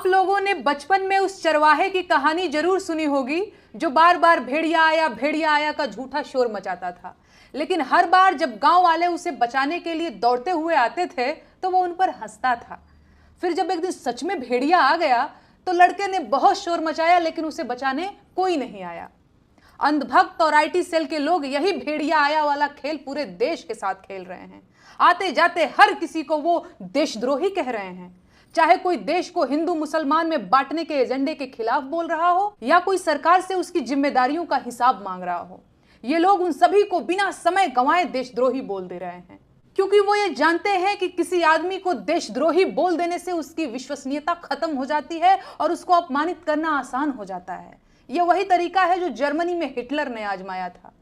आप लोगों ने बचपन में उस चरवाहे की कहानी जरूर सुनी होगी जो बार बार भेड़िया आया का झूठा शोर मचाता था। लेकिन हर बार जब गांव वाले उसे बचाने के लिए दौड़ते हुए आते थे तो वो उन पर हंसता था। फिर जब एक दिन सच में भेड़िया आ गया तो लड़के ने बहुत शोर मचाया, लेकिन उसे बचाने कोई नहीं आया। अंधभक्त और आईटी सेल के लोग यही भेड़िया आया वाला खेल पूरे देश के साथ खेल रहे हैं। आते जाते हर किसी को वो देशद्रोही कह रहे हैं, चाहे कोई देश को हिंदू मुसलमान में बांटने के एजेंडे के खिलाफ बोल रहा हो या कोई सरकार से उसकी जिम्मेदारियों का हिसाब मांग रहा हो। ये लोग उन सभी को बिना समय गंवाए देशद्रोही बोल दे रहे हैं, क्योंकि वो ये जानते हैं कि किसी आदमी को देशद्रोही बोल देने से उसकी विश्वसनीयता खत्म हो जाती है और उसको अपमानित करना आसान हो जाता है। ये वही तरीका है जो जर्मनी में हिटलर ने आजमाया था।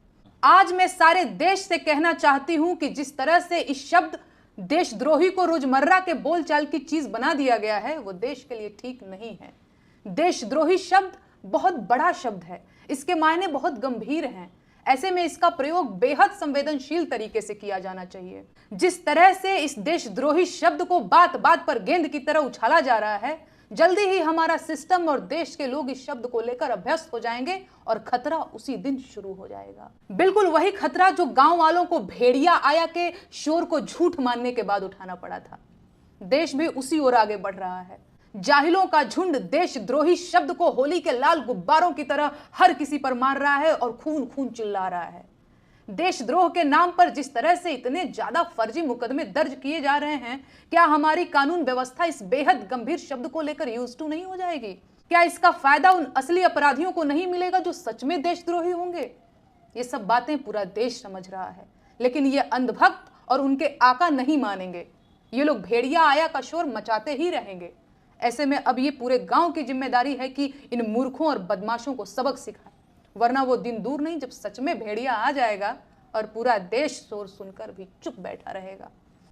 आज मैं सारे देश से कहना चाहती हूं कि जिस तरह से इस शब्द देशद्रोही को रोजमर्रा के बोलचाल की चीज बना दिया गया है वो देश के लिए ठीक नहीं है। देशद्रोही शब्द बहुत बड़ा शब्द है, इसके मायने बहुत गंभीर हैं। ऐसे में इसका प्रयोग बेहद संवेदनशील तरीके से किया जाना चाहिए। जिस तरह से इस देशद्रोही शब्द को बात बात पर गेंद की तरह उछाला जा रहा है, जल्दी ही हमारा सिस्टम और देश के लोग इस शब्द को लेकर अभ्यस्त हो जाएंगे और खतरा उसी दिन शुरू हो जाएगा। बिल्कुल वही खतरा जो गांव वालों को भेड़िया आया के शोर को झूठ मानने के बाद उठाना पड़ा था। देश भी उसी ओर आगे बढ़ रहा है। जाहिलों का झुंड देशद्रोही शब्द को होली के लाल गुब्बारों की तरह हर किसी पर मार रहा है और खून खून चिल्ला रहा है। देशद्रोह के नाम पर जिस तरह से इतने ज्यादा फर्जी मुकदमे दर्ज किए जा रहे हैं, क्या हमारी कानून व्यवस्था इस बेहद गंभीर शब्द को लेकर यूज टू नहीं हो जाएगी? क्या इसका फायदा उन असली अपराधियों को नहीं मिलेगा जो सच में देशद्रोही होंगे? ये सब बातें पूरा देश समझ रहा है, लेकिन ये अंधभक्त और उनके आका नहीं मानेंगे। ये लोग भेड़िया आया का शोर मचाते ही रहेंगे। ऐसे में अब ये पूरे गांव की जिम्मेदारी है कि इन मूर्खों और बदमाशों को सबक सिखाए, वरना वो दिन दूर नहीं जब सच में भेड़िया आ जाएगा और पूरा देश शोर सुनकर भी चुप बैठा रहेगा।